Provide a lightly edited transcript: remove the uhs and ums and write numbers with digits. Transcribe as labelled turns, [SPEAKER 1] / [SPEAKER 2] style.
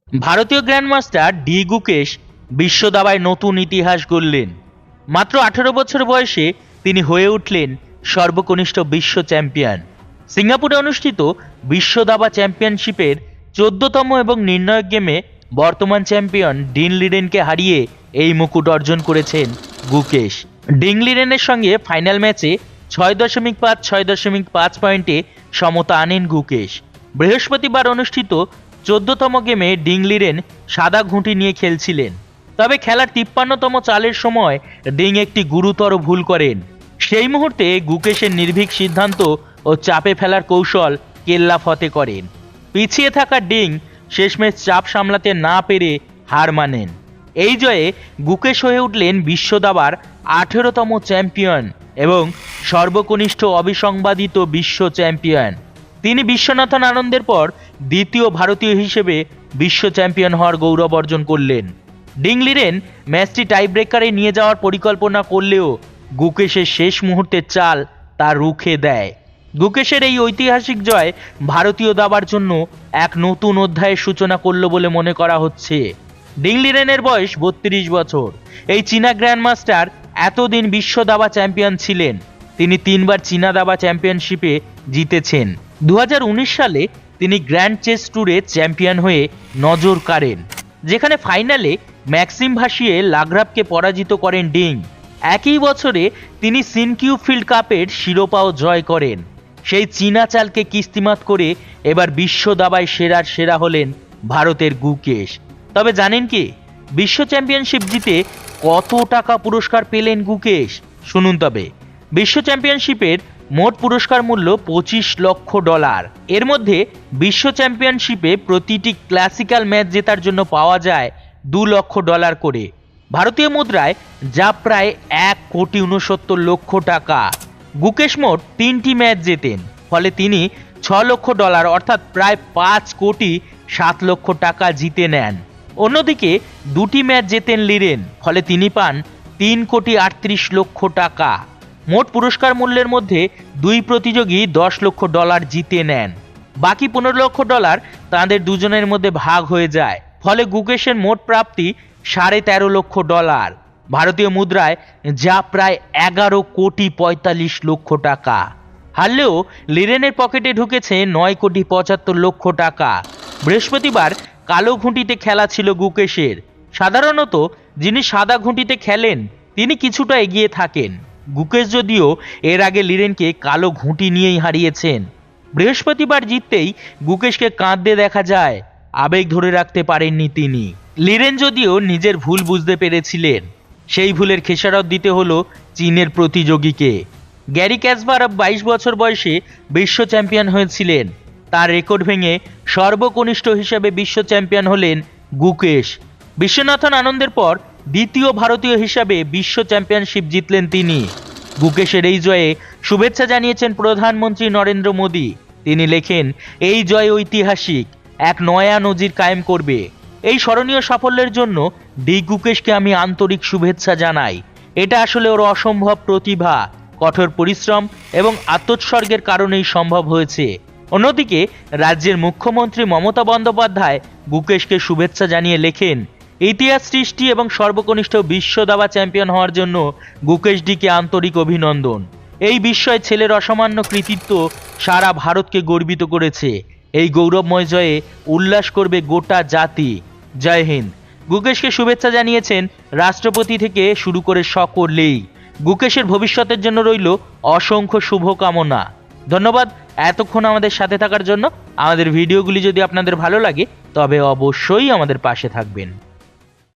[SPEAKER 1] ভারতীয় grandmaster D Gukesh বিশ্ব দাবায় নতুন ইতিহাস গড়লেন। মাত্র 18 বছর বয়সে তিনি হয়ে উঠলেন সর্বকনিষ্ঠ বিশ্ব চ্যাম্পিয়ন। সিঙ্গাপুরে অনুষ্ঠিত বিশ্ব দাবা চ্যাম্পিয়নশিপের 14তম এবং নির্ণায়ক গেমে বর্তমান চ্যাম্পিয়ন ডিন লিরেনকে হারিয়ে এই মুকুট অর্জন করেছেন গুকেশ। ডিন লিরেনের সঙ্গে ফাইনাল ম্যাচে 6.5 পয়েন্টে সমতা আনেন গুকেশ। বৃহস্পতিবার অনুষ্ঠিত 14তম গেমে ডিন লিরেন সাদা ঘুঁটি নিয়ে খেলছিলেন, তবে খেলার 53তম চালের সময় ডিং একটি গুরুতর ভুল করেন। সেই মুহূর্তে গুকেশের নির্ভীক সিদ্ধান্ত ও চাপে ফেলার কৌশল কেল্লা ফতে করেন। পিছিয়ে থাকা ডিং শেষমেশ চাপ সামলাতে না পেরে হার মানেন। এই জয়ে গুকেশ হয়ে উঠলেন বিশ্ব দাবার 18তম চ্যাম্পিয়ন এবং সর্বকনিষ্ঠ অবিসংবাদিত বিশ্ব চ্যাম্পিয়ন। তিনি বিশ্বনাথন আনন্দের পর দ্বিতীয় ভারতীয় হিসেবে বিশ্ব চ্যাম্পিয়ন হওয়ার গৌরব অর্জন করলেন। ডিন লিরেন ম্যাচটি টাইব্রেকারে নিয়ে যাওয়ার পরিকল্পনা করলেও গুকেশের শেষ মুহূর্তের চাল তা রুখে দেয়। গুকেশের এই ঐতিহাসিক জয় ভারতীয় দাবার জন্য এক নতুন অধ্যায়ের সূচনা করল বলে মনে করা হচ্ছে। ডিন লিরেনের বয়স 32 বছর। এই চীনা গ্র্যান্ডমাস্টার এতদিন বিশ্ব দাবা চ্যাম্পিয়ন ছিলেন। তিনি 3বার চীনা দাবা চ্যাম্পিয়নশিপে জিতেছেন। 2019 সালে তিনি গ্র্যান্ড চেস ট্যুরে চ্যাম্পিয়ন হয়ে নজর কাড়েন, যেখানে ফাইনালে ম্যাক্সিম ভাসিয়ে লাগ্রাভকে পরাজিত করেন ডিং। একই বছরে তিনি সিনকিউ ফিল্ড কাপের শিরোপাও জয় করেন। সেই চীনা চালকে কিস্তিমাত করে এবার বিশ্ব দাবায় সেরার সেরা হলেন ভারতের গুকেশ। তবে জানেন কি, বিশ্ব চ্যাম্পিয়নশিপ জিতে কত টাকা পুরস্কার পেলেন গুকেশ? শুনুন তবে। বিশ্ব চ্যাম্পিয়নশিপের মোট পুরস্কার মূল্য $25 লক্ষ। এর মধ্যে বিশ্ব চ্যাম্পিয়নশিপে প্রতিটি ক্লাসিক্যাল ম্যাচ জেতার জন্য পাওয়া যায় $2 লক্ষ করে, ভারতীয় মুদ্রায় যা প্রায় $1,69,00,000 টাকা। গুকেশ মোট 3টি ম্যাচ জেতেন, ফলে তিনি $6 লক্ষ অর্থাৎ প্রায় $5,07,00,000 টাকা জিতে নেন। অন্যদিকে 2টি ম্যাচ জেতেন লিরেন, ফলে তিনি পান $3,38,00,000 টাকা। মোট পুরস্কার মূল্যের মধ্যে 2 প্রতিযোগী $10 লক্ষ জিতে নেন। বাকি $15 লক্ষ তাঁদের দুজনের মধ্যে ভাগ হয়ে যায়, ফলে গুকেশের মোট প্রাপ্তি $13.5 লক্ষ, ভারতীয় মুদ্রায় যা প্রায় $11,45,00,000 টাকা। হারলেও লিরেনের পকেটে ঢুকেছে $9,75,00,000 টাকা। বৃহস্পতিবার কালো ঘুঁটিতে খেলা ছিল গুকেশের। সাধারণত যিনি সাদা ঘুঁটিতে খেলেন তিনি কিছুটা এগিয়ে থাকেন। গুকেশ যদিও এর আগে লিরেনকে কালো ঘুঁটি নিয়েই হারিয়েছেন। বৃহস্পতিবার জিততেই গুকেশকে কাঁদতে দেখা যায়। আবেগ ধরে রাখতে পারেননি তিনি। লিরেন যদিও নিজের ভুল বুঝতে পেরেছিলেন। সেই ভুলের খেসারত দিতে হলো চীনের প্রতিযোগীকে। গ্যারি ক্যাসপারভ 22 বছর বয়সে বিশ্ব চ্যাম্পিয়ন হয়েছিলেন। তার রেকর্ড ভেঙে সর্বকনিষ্ঠ হিসেবে বিশ্ব চ্যাম্পিয়ন হলেন গুকেশ। বিশ্বনাথন আনন্দের পর দ্বিতীয় ভারতীয় হিসাবে বিশ্ব চ্যাম্পিয়নশিপ জিতলেন তিনি। গুকেশের এই জয়ে শুভেচ্ছা জানিয়েছেন প্রধানমন্ত্রী নরেন্দ্র মোদী। তিনি লেখেন, এই জয় ঐতিহাসিক, এক নয়া নজির কায়েম করবে। এই স্মরণীয় সাফল্যের জন্য ডি গুকেশকে আমি আন্তরিক শুভেচ্ছা জানাই। এটা আসলে ওর অসম্ভব প্রতিভা, কঠোর পরিশ্রম এবং আত্মোৎসর্গের কারণেই সম্ভব হয়েছে। অন্যদিকে রাজ্যের মুখ্যমন্ত্রী মমতা বন্দ্যোপাধ্যায় গুকেশকে শুভেচ্ছা জানিয়ে লেখেন, ইতিহাস সৃষ্টি এবং সর্বকনিষ্ঠ বিশ্ব দাবা চ্যাম্পিয়ন হওয়ার জন্য গুকেশ ডিকে আন্তরিক অভিনন্দন। এই বিস্ময় ছেলের অসামান্য কৃতিত্ব সারা ভারতকে গর্বিত করেছে। এই গৌরবময় জয়ে উল্লাস করবে গোটা জাতি। জয় হিন্দ। গুকেশকে শুভেচ্ছা জানিয়েছেন রাষ্ট্রপতি থেকে শুরু করে সকলেই। গুকেশের ভবিষ্যতের জন্য রইল অসংখ্য শুভকামনা। ধন্যবাদ এতক্ষণ আমাদের সাথে থাকার জন্য। আমাদের ভিডিওগুলি যদি আপনাদের ভালো লাগে তবে অবশ্যই আমাদের পাশে থাকবেন।